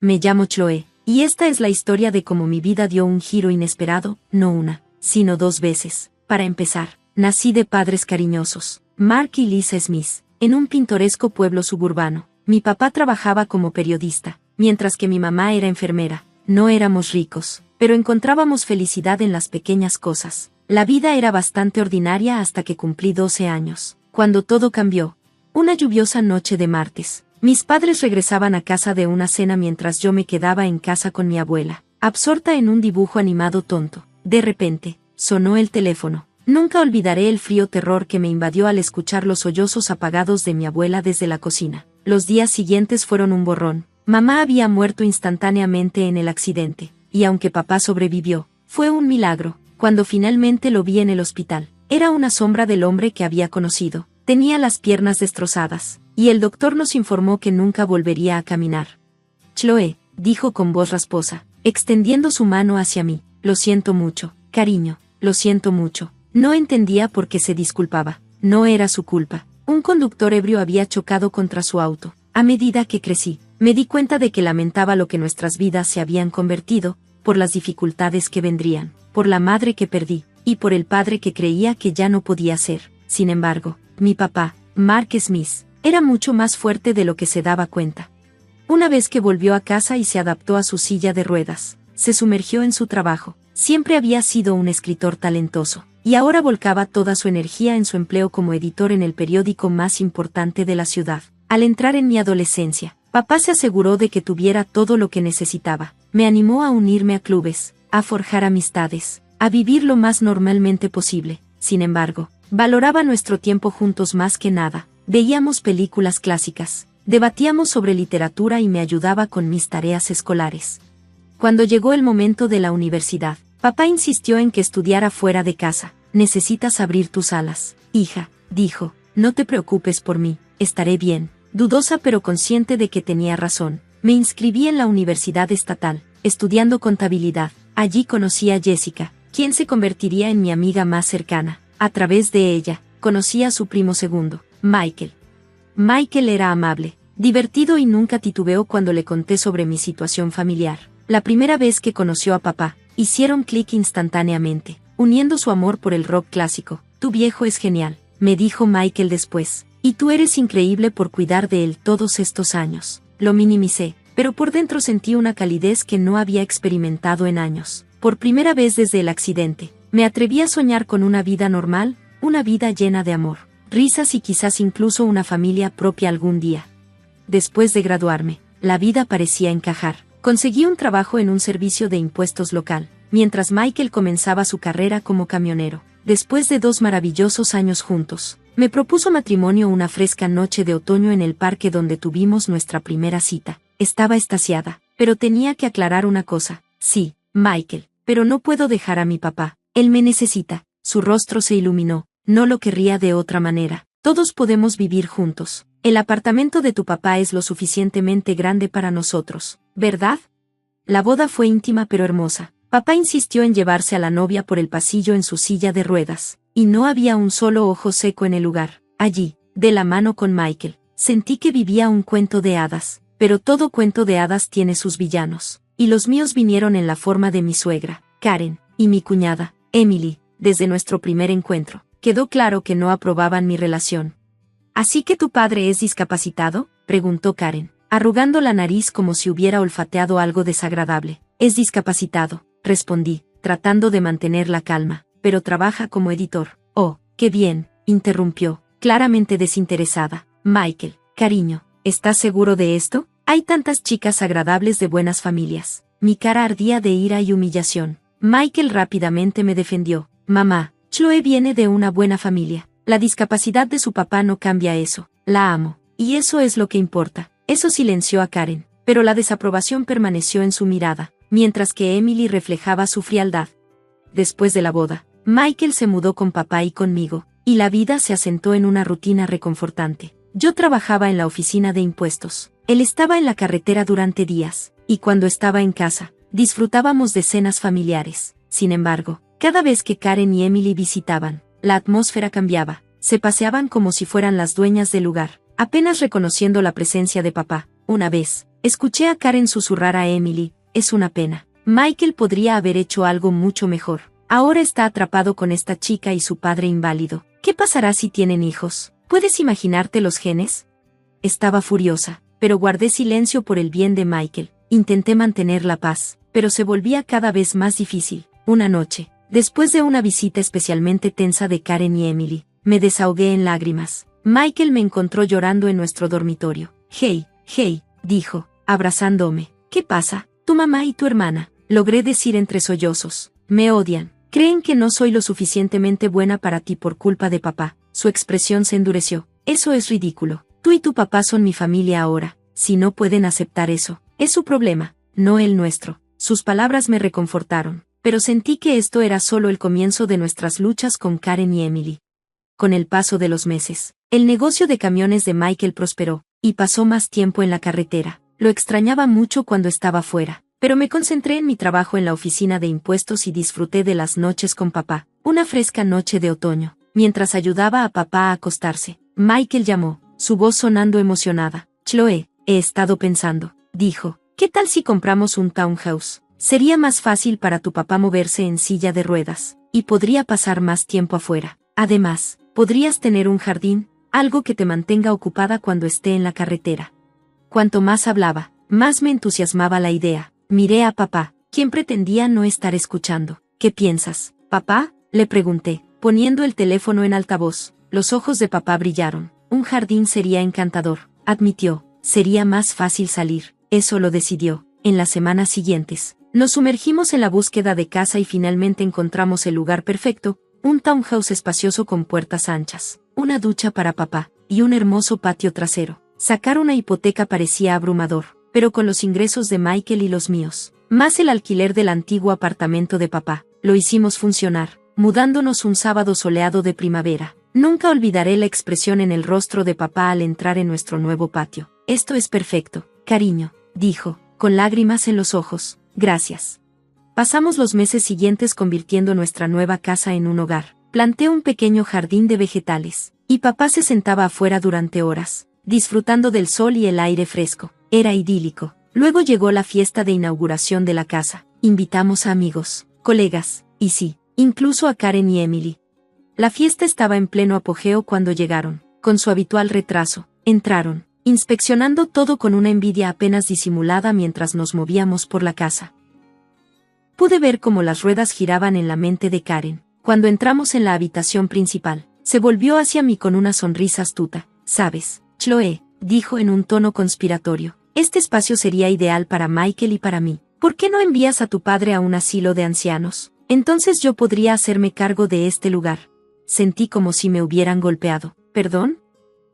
me llamo Chloe, y esta es la historia de cómo mi vida dio un giro inesperado, no una, sino 2 veces. Para empezar, nací de padres cariñosos, Mark y Lisa Smith, en un pintoresco pueblo suburbano. Mi papá trabajaba como periodista, mientras que mi mamá era enfermera. No éramos ricos, pero encontrábamos felicidad en las pequeñas cosas. La vida era bastante ordinaria hasta que cumplí 12 años, cuando todo cambió. Una lluviosa noche de martes, mis padres regresaban a casa de una cena mientras yo me quedaba en casa con mi abuela, absorta en un dibujo animado tonto. De repente, sonó el teléfono. Nunca olvidaré el frío terror que me invadió al escuchar los sollozos apagados de mi abuela desde la cocina. Los días siguientes fueron un borrón. Mamá había muerto instantáneamente en el accidente, y aunque papá sobrevivió, fue un milagro. Cuando finalmente lo vi en el hospital, era una sombra del hombre que había conocido. Tenía las piernas destrozadas, y el doctor nos informó que nunca volvería a caminar. Chloe, dijo con voz rasposa, extendiendo su mano hacia mí, lo siento mucho, cariño, lo siento mucho. No entendía por qué se disculpaba. No era su culpa. Un conductor ebrio había chocado contra su auto. A medida que crecí, me di cuenta de que lamentaba lo que nuestras vidas se habían convertido, por las dificultades que vendrían, por la madre que perdí, y por el padre que creía que ya no podía ser. Sin embargo, mi papá, Mark Smith, era mucho más fuerte de lo que se daba cuenta. Una vez que volvió a casa y se adaptó a su silla de ruedas, se sumergió en su trabajo. Siempre había sido un escritor talentoso, y ahora volcaba toda su energía en su empleo como editor en el periódico más importante de la ciudad. Al entrar en mi adolescencia, papá se aseguró de que tuviera todo lo que necesitaba. Me animó a unirme a clubes, a forjar amistades, a vivir lo más normalmente posible. Sin embargo, valoraba nuestro tiempo juntos más que nada. Veíamos películas clásicas, debatíamos sobre literatura y me ayudaba con mis tareas escolares. Cuando llegó el momento de la universidad, papá insistió en que estudiara fuera de casa. Necesitas abrir tus alas, hija, dijo, no te preocupes por mí, estaré bien. Dudosa pero consciente de que tenía razón, me inscribí en la Universidad Estatal, estudiando contabilidad. Allí conocí a Jessica, quien se convertiría en mi amiga más cercana. A través de ella, conocí a su primo segundo, Michael. Michael era amable, divertido y nunca titubeó cuando le conté sobre mi situación familiar. La primera vez que conoció a papá, hicieron clic instantáneamente, uniendo su amor por el rock clásico. Tu viejo es genial, me dijo Michael después, y tú eres increíble por cuidar de él todos estos años. Lo minimicé, pero por dentro sentí una calidez que no había experimentado en años. Por primera vez desde el accidente, me atreví a soñar con una vida normal, una vida llena de amor, risas y quizás incluso una familia propia algún día. Después de graduarme, la vida parecía encajar. Conseguí un trabajo en un servicio de impuestos local, mientras Michael comenzaba su carrera como camionero. Después de 2 maravillosos años juntos, me propuso matrimonio una fresca noche de otoño en el parque donde tuvimos nuestra primera cita. Estaba extasiada, pero tenía que aclarar una cosa. Sí, Michael, pero no puedo dejar a mi papá. Él me necesita. Su rostro se iluminó. No lo querría de otra manera. Todos podemos vivir juntos. El apartamento de tu papá es lo suficientemente grande para nosotros, ¿verdad? La boda fue íntima pero hermosa. Papá insistió en llevarse a la novia por el pasillo en su silla de ruedas, y no había un solo ojo seco en el lugar. Allí, de la mano con Michael, sentí que vivía un cuento de hadas, pero todo cuento de hadas tiene sus villanos, y los míos vinieron en la forma de mi suegra, Karen, y mi cuñada, Emily. Desde nuestro primer encuentro, quedó claro que no aprobaban mi relación. ¿Así que tu padre es discapacitado?, preguntó Karen, arrugando la nariz como si hubiera olfateado algo desagradable. Es discapacitado, respondí, tratando de mantener la calma, pero trabaja como editor. Oh, qué bien, interrumpió, claramente desinteresada. Michael, cariño, ¿estás seguro de esto? Hay tantas chicas agradables de buenas familias. Mi cara ardía de ira y humillación. Michael rápidamente me defendió. Mamá, Chloe viene de una buena familia. La discapacidad de su papá no cambia eso. La amo, y eso es lo que importa. Eso silenció a Karen, pero la desaprobación permaneció en su mirada, mientras que Emily reflejaba su frialdad. Después de la boda, Michael se mudó con papá y conmigo, y la vida se asentó en una rutina reconfortante. Yo trabajaba en la oficina de impuestos. Él estaba en la carretera durante días, y cuando estaba en casa, disfrutábamos de cenas familiares. Sin embargo, cada vez que Karen y Emily visitaban, la atmósfera cambiaba. Se paseaban como si fueran las dueñas del lugar, apenas reconociendo la presencia de papá. Una vez, Escuché a Karen susurrar a Emily, es una pena. Michael podría haber hecho algo mucho mejor. Ahora está atrapado con esta chica y su padre inválido. ¿Qué pasará si tienen hijos? ¿Puedes imaginarte los genes? Estaba furiosa, pero guardé silencio por el bien de Michael. Intenté mantener la paz, pero se volvía cada vez más difícil. Una noche, después de una visita especialmente tensa de Karen y Emily, me desahogué en lágrimas. Michael me encontró llorando en nuestro dormitorio. Hey, dijo, abrazándome. ¿Qué pasa? Tu mamá y tu hermana, logré decir entre sollozos. Me odian. Creen que no soy lo suficientemente buena para ti por culpa de papá. Su expresión se endureció. Eso es ridículo. Tú y tu papá son mi familia ahora. Si no pueden aceptar eso, es su problema, no el nuestro. Sus palabras me reconfortaron, pero sentí que esto era solo el comienzo de nuestras luchas con Karen y Emily. Con el paso de los meses, el negocio de camiones de Michael prosperó, y pasó más tiempo en la carretera. Lo extrañaba mucho cuando estaba fuera, pero me concentré en mi trabajo en la oficina de impuestos y disfruté de las noches con papá. Una fresca noche de otoño, mientras ayudaba a papá a acostarse, Michael llamó, su voz sonando emocionada. Chloe, he estado pensando, dijo, ¿qué tal si compramos un townhouse? Sería más fácil para tu papá moverse en silla de ruedas, y podría pasar más tiempo afuera. Además, podrías tener un jardín, algo que te mantenga ocupada cuando esté en la carretera. Cuanto más hablaba, más me entusiasmaba la idea. Miré a papá, quien pretendía no estar escuchando. ¿Qué piensas, papá? Le pregunté, poniendo el teléfono en altavoz. Los ojos de papá brillaron. Un jardín sería encantador, admitió. Sería más fácil salir. Eso lo decidió. En las semanas siguientes, nos sumergimos en la búsqueda de casa y finalmente encontramos el lugar perfecto, un townhouse espacioso con puertas anchas, una ducha para papá, y un hermoso patio trasero. Sacar una hipoteca parecía abrumador, pero con los ingresos de Michael y los míos, más el alquiler del antiguo apartamento de papá, lo hicimos funcionar, mudándonos un sábado soleado de primavera. Nunca olvidaré la expresión en el rostro de papá al entrar en nuestro nuevo patio. Esto es perfecto, cariño, dijo, con lágrimas en los ojos. Gracias. Pasamos los meses siguientes convirtiendo nuestra nueva casa en un hogar. Planté un pequeño jardín de vegetales, y papá se sentaba afuera durante horas, disfrutando del sol y el aire fresco. Era idílico. Luego llegó la fiesta de inauguración de la casa. Invitamos a amigos, colegas, y sí, incluso a Karen y Emily. La fiesta estaba en pleno apogeo cuando llegaron. Con su habitual retraso, entraron, inspeccionando todo con una envidia apenas disimulada mientras nos movíamos por la casa. Pude ver cómo las ruedas giraban en la mente de Karen. Cuando entramos en la habitación principal, se volvió hacia mí con una sonrisa astuta. ¿Sabes, Chloe?, dijo en un tono conspiratorio. Este espacio sería ideal para Michael y para mí. ¿Por qué no envías a tu padre a un asilo de ancianos? Entonces yo podría hacerme cargo de este lugar. Sentí como si me hubieran golpeado. ¿Perdón?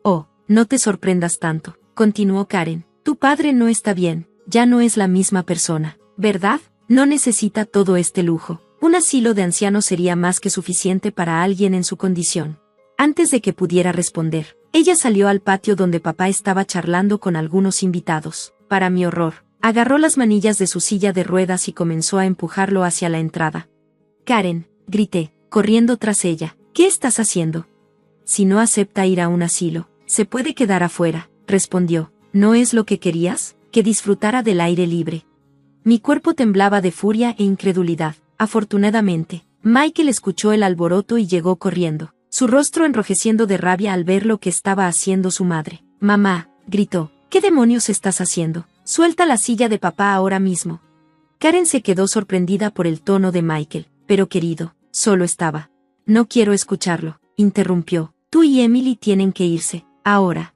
Oh, no te sorprendas tanto, continuó Karen. Tu padre no está bien, ya no es la misma persona, ¿verdad? No necesita todo este lujo. Un asilo de ancianos sería más que suficiente para alguien en su condición. Antes de que pudiera responder, ella salió al patio donde papá estaba charlando con algunos invitados. Para mi horror, agarró las manillas de su silla de ruedas y comenzó a empujarlo hacia la entrada. Karen, grité, corriendo tras ella. ¿Qué estás haciendo? Si no acepta ir a un asilo, se puede quedar afuera, respondió. ¿No es lo que querías? Que disfrutara del aire libre. Mi cuerpo temblaba de furia e incredulidad. Afortunadamente, Michael escuchó el alboroto y llegó corriendo, su rostro enrojeciendo de rabia al ver lo que estaba haciendo su madre. Mamá, gritó, ¿qué demonios estás haciendo? Suelta la silla de papá ahora mismo. Karen se quedó sorprendida por el tono de Michael. Pero querido, solo estaba. No quiero escucharlo, interrumpió. Tú y Emily tienen que irse, ahora.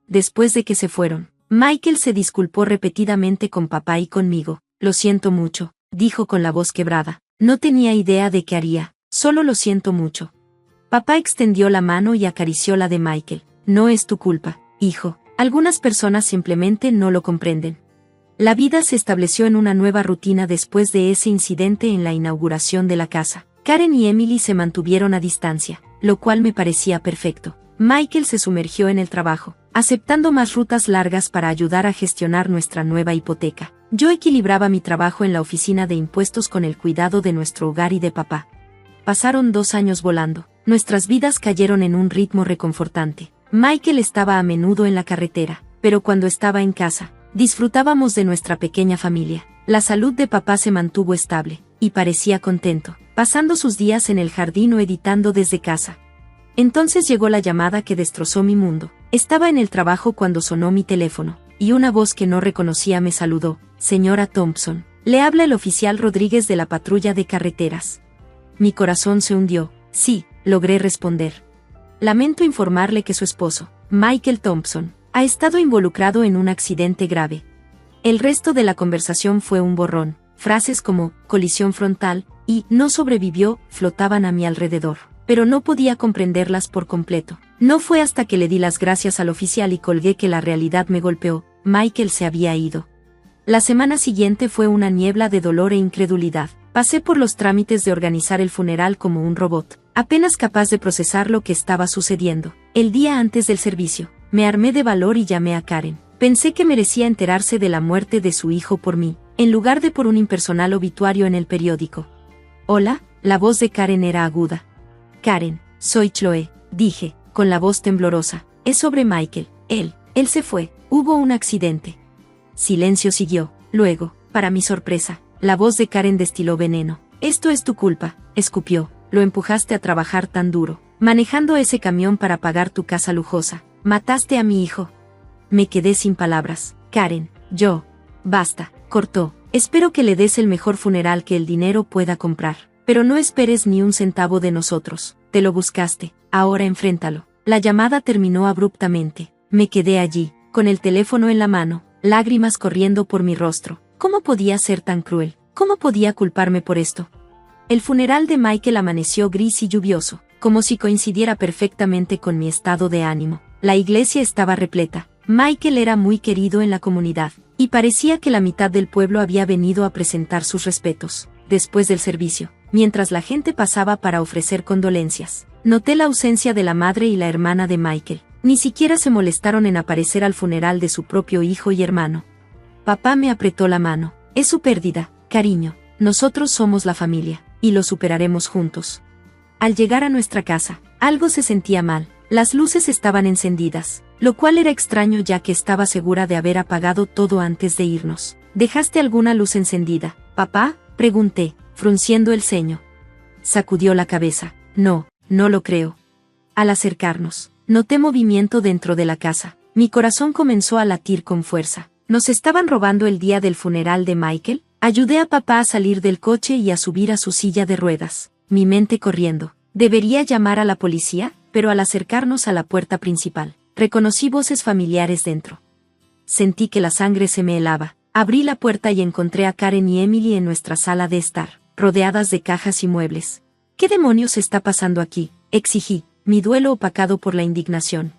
Después de que se fueron, Michael se disculpó repetidamente con papá y conmigo. Lo siento mucho, dijo con la voz quebrada. No tenía idea de qué haría, solo lo siento mucho. Papá extendió la mano y acarició la de Michael. No es tu culpa, hijo. Algunas personas simplemente no lo comprenden. La vida se estableció en una nueva rutina después de ese incidente en la inauguración de la casa. Karen y Emily se mantuvieron a distancia, lo cual me parecía perfecto. Michael se sumergió en el trabajo, aceptando más rutas largas para ayudar a gestionar nuestra nueva hipoteca. Yo equilibraba mi trabajo en la oficina de impuestos con el cuidado de nuestro hogar y de papá. Pasaron 2 años volando. Nuestras vidas cayeron en un ritmo reconfortante. Michael estaba a menudo en la carretera, pero cuando estaba en casa, Disfrutábamos de nuestra pequeña familia. La salud de papá se mantuvo estable, y parecía contento, pasando sus días en el jardín o editando desde casa. Entonces llegó la llamada que destrozó mi mundo. Estaba en el trabajo cuando sonó mi teléfono, y una voz que no reconocía me saludó. Señora Thompson, le habla el oficial Rodríguez de la patrulla de carreteras. Mi corazón se hundió. Sí, logré responder. Lamento informarle que su esposo, Michael Thompson, ha estado involucrado en un accidente grave. El resto de la conversación fue un borrón. Frases como colisión frontal y no sobrevivió flotaban a mi alrededor, pero no podía comprenderlas por completo. No fue hasta que le di las gracias al oficial y colgué que la realidad me golpeó. Michael se había ido. La semana siguiente fue una niebla de dolor e incredulidad. Pasé por los trámites de organizar el funeral como un robot, apenas capaz de procesar lo que estaba sucediendo. El día antes del servicio, me armé de valor y llamé a Karen. Pensé que merecía enterarse de la muerte de su hijo por mí, en lugar de por un impersonal obituario en el periódico. Hola, la voz de Karen era aguda. Karen, soy Chloe, dije, con la voz temblorosa. Es sobre Michael. Él se fue. Hubo un accidente. Silencio siguió. Luego, para mi sorpresa, la voz de Karen destiló veneno. Esto es tu culpa, escupió. Lo empujaste a trabajar tan duro, manejando ese camión para pagar tu casa lujosa. Mataste a mi hijo. Me quedé sin palabras. Karen, basta, cortó. Espero que le des el mejor funeral que el dinero pueda comprar. Pero no esperes ni un centavo de nosotros. Te lo buscaste, ahora enfréntalo. La llamada terminó abruptamente. Me quedé allí, con el teléfono en la mano, lágrimas corriendo por mi rostro. ¿Cómo podía ser tan cruel? ¿Cómo podía culparme por esto? El funeral de Michael amaneció gris y lluvioso, como si coincidiera perfectamente con mi estado de ánimo. La iglesia estaba repleta. Michael era muy querido en la comunidad, y parecía que la mitad del pueblo había venido a presentar sus respetos. Después del servicio, mientras la gente pasaba para ofrecer condolencias, noté la ausencia de la madre y la hermana de Michael. Ni siquiera se molestaron en aparecer al funeral de su propio hijo y hermano. Papá me apretó la mano. Es su pérdida, cariño. Nosotros somos la familia, y lo superaremos juntos. Al llegar a nuestra casa, algo se sentía mal. Las luces estaban encendidas, lo cual era extraño ya que estaba segura de haber apagado todo antes de irnos. ¿Dejaste alguna luz encendida, papá?, pregunté, frunciendo el ceño. Sacudió la cabeza. No lo creo. Al acercarnos, noté movimiento dentro de la casa. Mi corazón comenzó a latir con fuerza. ¿Nos estaban robando el día del funeral de Michael? Ayudé a papá a salir del coche y a subir a su silla de ruedas, mi mente corriendo. ¿Debería llamar a la policía? Pero al acercarnos a la puerta principal, reconocí voces familiares dentro. Sentí que la sangre se me helaba. Abrí la puerta y encontré a Karen y Emily en nuestra sala de estar, rodeadas de cajas y muebles. ¿Qué demonios está pasando aquí?, exigí, mi duelo opacado por la indignación.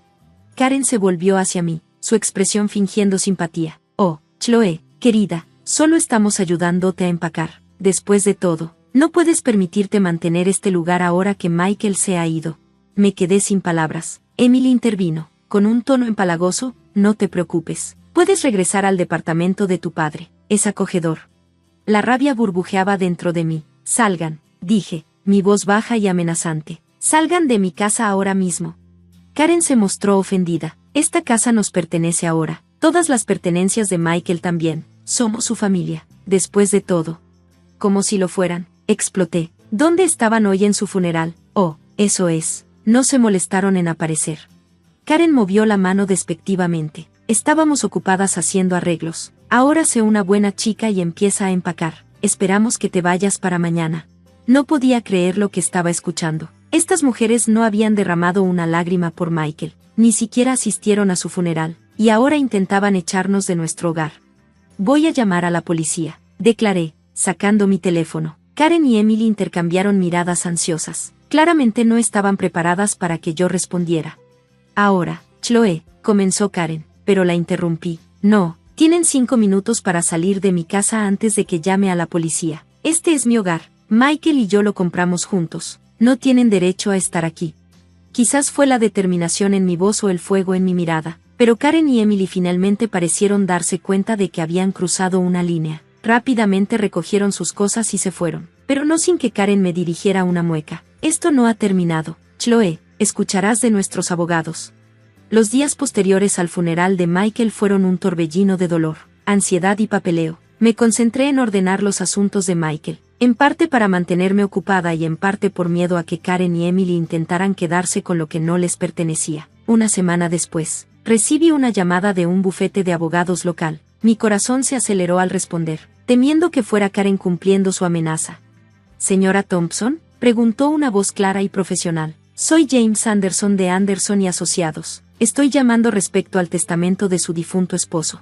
Karen se volvió hacia mí, su expresión fingiendo simpatía. Oh, Chloe, querida, solo estamos ayudándote a empacar. Después de todo, no puedes permitirte mantener este lugar ahora que Michael se ha ido. Me quedé sin palabras. Emily intervino, con un tono empalagoso. No te preocupes. Puedes regresar al departamento de tu padre. Es acogedor. La rabia burbujeaba dentro de mí. Salgan, dije, mi voz baja y amenazante. Salgan de mi casa ahora mismo. Karen se mostró ofendida. Esta casa nos pertenece ahora. Todas las pertenencias de Michael también. Somos su familia. Después de todo. Como si lo fueran. Exploté. ¿Dónde estaban hoy en su funeral? Oh, eso es. No se molestaron en aparecer. Karen movió la mano despectivamente. Estábamos ocupadas haciendo arreglos. Ahora sé una buena chica y empieza a empacar. Esperamos que te vayas para mañana. No podía creer lo que estaba escuchando. Estas mujeres no habían derramado una lágrima por Michael, ni siquiera asistieron a su funeral, y ahora intentaban echarnos de nuestro hogar. Voy a llamar a la policía, declaré, sacando mi teléfono. Karen y Emily intercambiaron miradas ansiosas. Claramente no estaban preparadas para que yo respondiera. Ahora, Chloe, comenzó Karen, pero la interrumpí. No, tienen 5 minutos para salir de mi casa antes de que llame a la policía. Este es mi hogar. Michael y yo lo compramos juntos. No tienen derecho a estar aquí. Quizás fue la determinación en mi voz o el fuego en mi mirada, pero Karen y Emily finalmente parecieron darse cuenta de que habían cruzado una línea. Rápidamente recogieron sus cosas y se fueron, pero no sin que Karen me dirigiera una mueca. Esto no ha terminado. Chloe, escucharás de nuestros abogados. Los días posteriores al funeral de Michael fueron un torbellino de dolor, ansiedad y papeleo. Me concentré en ordenar los asuntos de Michael, en parte para mantenerme ocupada y en parte por miedo a que Karen y Emily intentaran quedarse con lo que no les pertenecía. Una semana después, recibí una llamada de un bufete de abogados local. Mi corazón se aceleró al responder, temiendo que fuera Karen cumpliendo su amenaza. «¿Señora Thompson?», preguntó una voz clara y profesional. «Soy James Anderson de Anderson y Asociados. Estoy llamando respecto al testamento de su difunto esposo».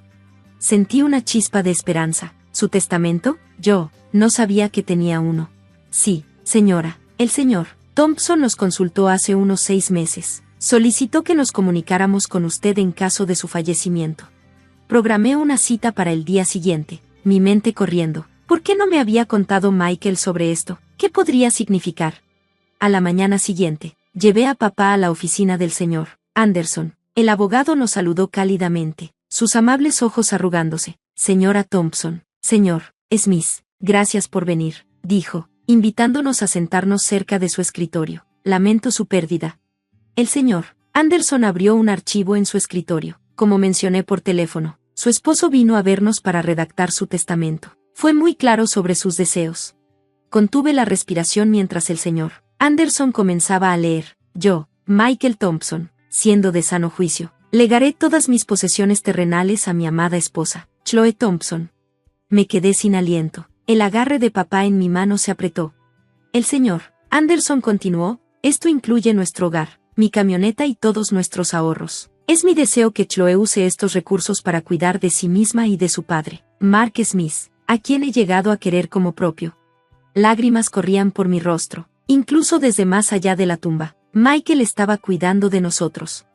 Sentí una chispa de esperanza. ¿Su testamento? Yo no sabía que tenía uno. Sí, señora. El señor Thompson nos consultó hace unos 6 meses. Solicitó que nos comunicáramos con usted en caso de su fallecimiento. Programé una cita para el día siguiente, mi mente corriendo. ¿Por qué no me había contado Michael sobre esto? ¿Qué podría significar? A la mañana siguiente, llevé a papá a la oficina del señor Anderson. El abogado nos saludó cálidamente, sus amables ojos arrugándose. «Señora Thompson, señor Smith, gracias por venir», dijo, invitándonos a sentarnos cerca de su escritorio. «Lamento su pérdida». El señor Anderson abrió un archivo en su escritorio. Como mencioné por teléfono, su esposo vino a vernos para redactar su testamento. Fue muy claro sobre sus deseos. Contuve la respiración mientras el señor Anderson comenzaba a leer. «Yo, Michael Thompson, siendo de sano juicio, legaré todas mis posesiones terrenales a mi amada esposa, Chloe Thompson». Me quedé sin aliento. El agarre de papá en mi mano se apretó. El señor Anderson continuó: «Esto incluye nuestro hogar, mi camioneta y todos nuestros ahorros. Es mi deseo que Chloe use estos recursos para cuidar de sí misma y de su padre, Mark Smith, a quien he llegado a querer como propio». Lágrimas corrían por mi rostro, incluso desde más allá de la tumba. Michael estaba cuidando de nosotros.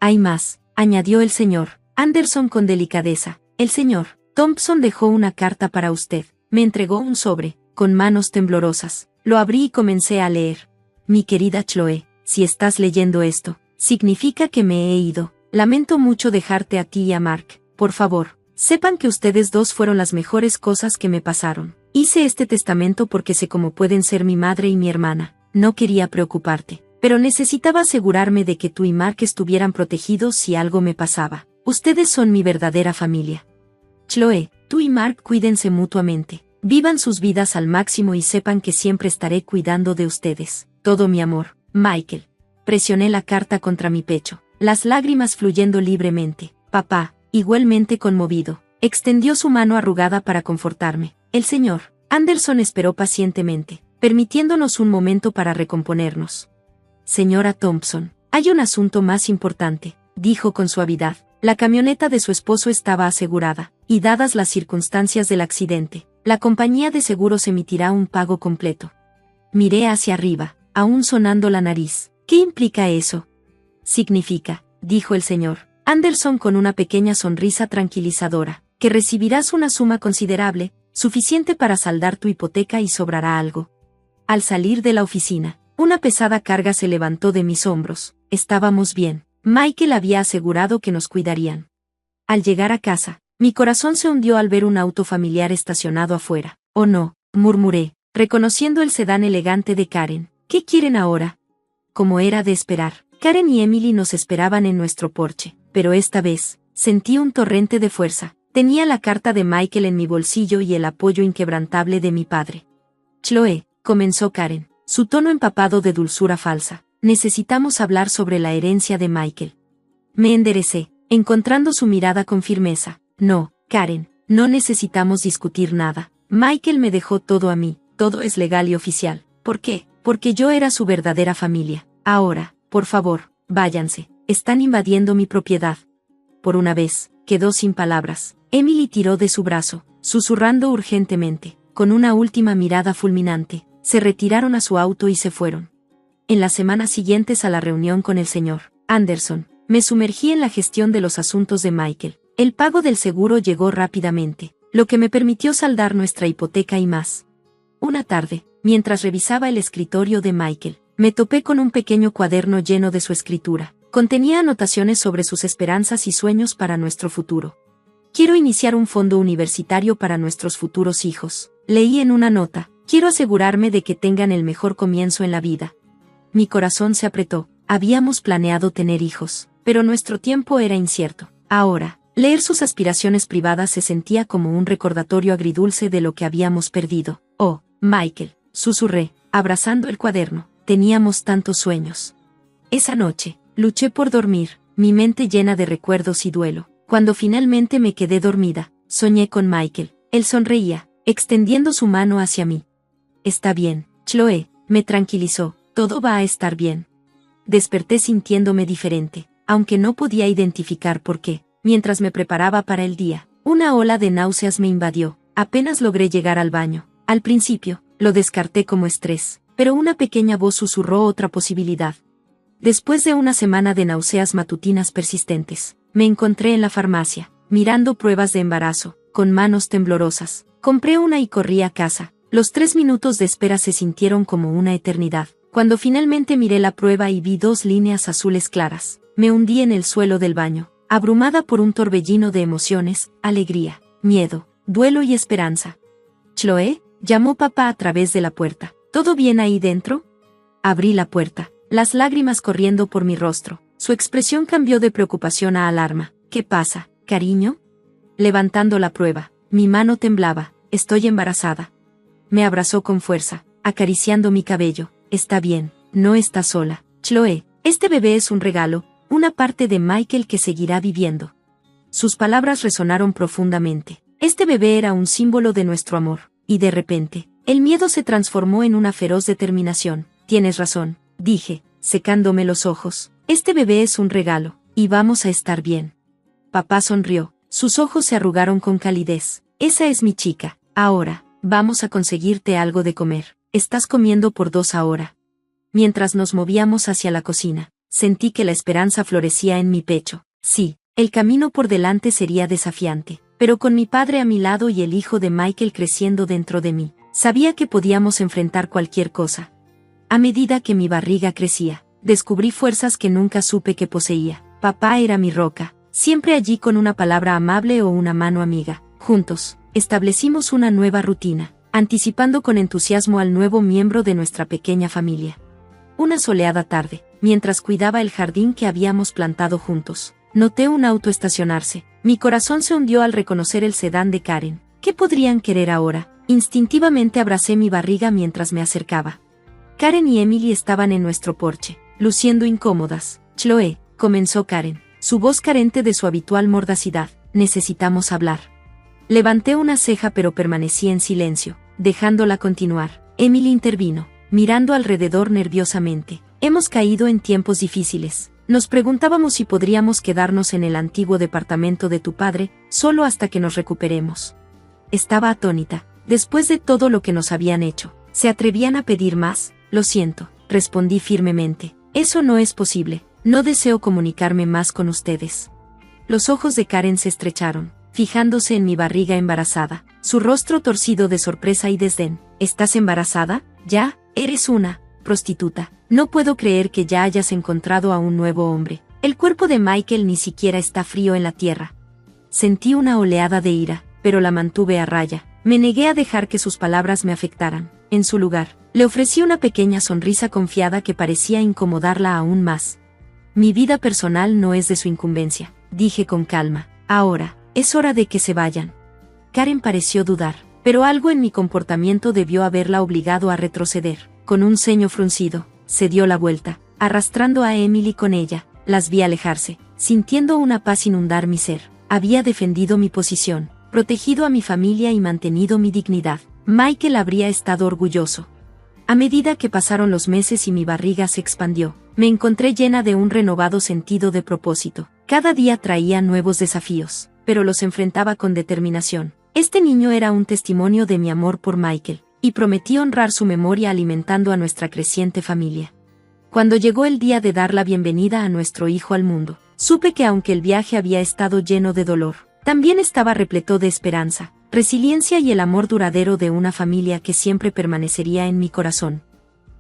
«Hay más», añadió el señor Anderson con delicadeza. «El señor Thompson dejó una carta para usted». Me entregó un sobre, con manos temblorosas. Lo abrí y comencé a leer. «Mi querida Chloe, si estás leyendo esto, significa que me he ido. Lamento mucho dejarte a ti y a Mark. Por favor, sepan que ustedes dos fueron las mejores cosas que me pasaron. Hice este testamento porque sé cómo pueden ser mi madre y mi hermana. No quería preocuparte, pero necesitaba asegurarme de que tú y Mark estuvieran protegidos si algo me pasaba. Ustedes son mi verdadera familia. Chloe, tú y Mark cuídense mutuamente. Vivan sus vidas al máximo y sepan que siempre estaré cuidando de ustedes. Todo mi amor, Michael». Presioné la carta contra mi pecho, las lágrimas fluyendo libremente. Papá, igualmente conmovido, extendió su mano arrugada para confortarme. El señor Anderson esperó pacientemente, permitiéndonos un momento para recomponernos. «Señora Thompson, hay un asunto más importante», dijo con suavidad. La camioneta de su esposo estaba asegurada, y dadas las circunstancias del accidente, la compañía de seguros emitirá un pago completo. Miré hacia arriba, aún sonando la nariz. «¿Qué implica eso?» «Significa», dijo el señor Anderson con una pequeña sonrisa tranquilizadora, «que recibirás una suma considerable, suficiente para saldar tu hipoteca y sobrará algo». Al salir de la oficina, una pesada carga se levantó de mis hombros. Estábamos bien. Michael había asegurado que nos cuidarían. Al llegar a casa, mi corazón se hundió al ver un auto familiar estacionado afuera. «Oh no», murmuré, reconociendo el sedán elegante de Karen. «¿Qué quieren ahora?». Como era de esperar, Karen y Emily nos esperaban en nuestro porche, pero esta vez, sentí un torrente de fuerza. Tenía la carta de Michael en mi bolsillo y el apoyo inquebrantable de mi padre. «Chloe», comenzó Karen, su tono empapado de dulzura falsa, «necesitamos hablar sobre la herencia de Michael». Me enderecé, encontrando su mirada con firmeza. «No, Karen, no necesitamos discutir nada. Michael me dejó todo a mí, todo es legal y oficial. ¿Por qué? Porque yo era su verdadera familia. Ahora, por favor, váyanse, están invadiendo mi propiedad». Por una vez, quedó sin palabras. Emily tiró de su brazo, susurrando urgentemente. Con una última mirada fulminante, se retiraron a su auto y se fueron. En las semanas siguientes a la reunión con el señor Anderson, me sumergí en la gestión de los asuntos de Michael. El pago del seguro llegó rápidamente, lo que me permitió saldar nuestra hipoteca y más. Una tarde, mientras revisaba el escritorio de Michael, me topé con un pequeño cuaderno lleno de su escritura. Contenía anotaciones sobre sus esperanzas y sueños para nuestro futuro. «Quiero iniciar un fondo universitario para nuestros futuros hijos», leí en una nota. «Quiero asegurarme de que tengan el mejor comienzo en la vida». Mi corazón se apretó. Habíamos planeado tener hijos. pero nuestro tiempo era incierto. Ahora, leer sus aspiraciones privadas se sentía como un recordatorio agridulce de lo que habíamos perdido. Oh, Michael, susurré, abrazando el cuaderno, teníamos tantos sueños. Esa noche, luché por dormir, mi mente llena de recuerdos y duelo. Cuando finalmente me quedé dormida, soñé con Michael. Él sonreía, extendiendo su mano hacia mí. Está bien, Chloe, me tranquilizó, todo va a estar bien. Desperté sintiéndome diferente, aunque no podía identificar por qué. Mientras me preparaba para el día, una ola de náuseas me invadió. Apenas logré llegar al baño. Al principio, lo descarté como estrés, pero una pequeña voz susurró otra posibilidad. Después de una semana de náuseas matutinas persistentes, me encontré en la farmacia, mirando pruebas de embarazo, con manos temblorosas. Compré una y corrí a casa. Los 3 minutos de espera se sintieron como una eternidad. Cuando finalmente miré la prueba y vi 2 líneas azules claras, me hundí en el suelo del baño, abrumada por un torbellino de emociones, alegría, miedo, duelo y esperanza. «Chloe», llamó papá a través de la puerta. «¿Todo bien ahí dentro?» Abrí la puerta, las lágrimas corriendo por mi rostro. Su expresión cambió de preocupación a alarma. «¿Qué pasa, cariño?» Levantando la prueba, mi mano temblaba. «Estoy embarazada». Me abrazó con fuerza, acariciando mi cabello. «Está bien, no estás sola, Chloe, este bebé es un regalo, una parte de Michael que seguirá viviendo». Sus palabras resonaron profundamente. Este bebé era un símbolo de nuestro amor, y de repente, el miedo se transformó en una feroz determinación. «Tienes razón», dije, secándome los ojos. «Este bebé es un regalo, y vamos a estar bien». Papá sonrió, sus ojos se arrugaron con calidez. «Esa es mi chica, ahora, vamos a conseguirte algo de comer. Estás comiendo por 2 ahora». Mientras nos movíamos hacia la cocina, sentí que la esperanza florecía en mi pecho. Sí, el camino por delante sería desafiante, pero con mi padre a mi lado y el hijo de Michael creciendo dentro de mí, sabía que podíamos enfrentar cualquier cosa. A medida que mi barriga crecía, descubrí fuerzas que nunca supe que poseía. Papá era mi roca, siempre allí con una palabra amable o una mano amiga. Juntos, establecimos una nueva rutina, anticipando con entusiasmo al nuevo miembro de nuestra pequeña familia. Una soleada tarde, mientras cuidaba el jardín que habíamos plantado juntos, noté un auto estacionarse. Mi corazón se hundió al reconocer el sedán de Karen. ¿Qué podrían querer ahora? Instintivamente abracé mi barriga mientras me acercaba. Karen y Emily estaban en nuestro porche, luciendo incómodas. «Chloe», comenzó Karen, su voz carente de su habitual mordacidad, «necesitamos hablar». Levanté una ceja pero permanecí en silencio, dejándola continuar. Emily intervino, mirando alrededor nerviosamente. «Hemos caído en tiempos difíciles. Nos preguntábamos si podríamos quedarnos en el antiguo departamento de tu padre, solo hasta que nos recuperemos». Estaba atónita. Después de todo lo que nos habían hecho, ¿se atrevían a pedir más? «Lo siento», respondí firmemente. «Eso no es posible. No deseo comunicarme más con ustedes». Los ojos de Karen se estrecharon, fijándose en mi barriga embarazada, su rostro torcido de sorpresa y desdén. «¿Estás embarazada? ¿Ya? Eres una prostituta. No puedo creer que ya hayas encontrado a un nuevo hombre. El cuerpo de Michael ni siquiera está frío en la tierra». Sentí una oleada de ira, pero la mantuve a raya. Me negué a dejar que sus palabras me afectaran. En su lugar, le ofrecí una pequeña sonrisa confiada que parecía incomodarla aún más. «Mi vida personal no es de su incumbencia», dije con calma. «Ahora, es hora de que se vayan». Karen pareció dudar, pero algo en mi comportamiento debió haberla obligado a retroceder. Con un ceño fruncido, se dio la vuelta, arrastrando a Emily con ella. Las vi alejarse, sintiendo una paz inundar mi ser. Había defendido mi posición, protegido a mi familia y mantenido mi dignidad. Michael habría estado orgulloso. A medida que pasaron los meses y mi barriga se expandió, me encontré llena de un renovado sentido de propósito. Cada día traía nuevos desafíos, pero los enfrentaba con determinación. Este niño era un testimonio de mi amor por Michael, y prometí honrar su memoria alimentando a nuestra creciente familia. Cuando llegó el día de dar la bienvenida a nuestro hijo al mundo, supe que aunque el viaje había estado lleno de dolor, también estaba repleto de esperanza, resiliencia y el amor duradero de una familia que siempre permanecería en mi corazón.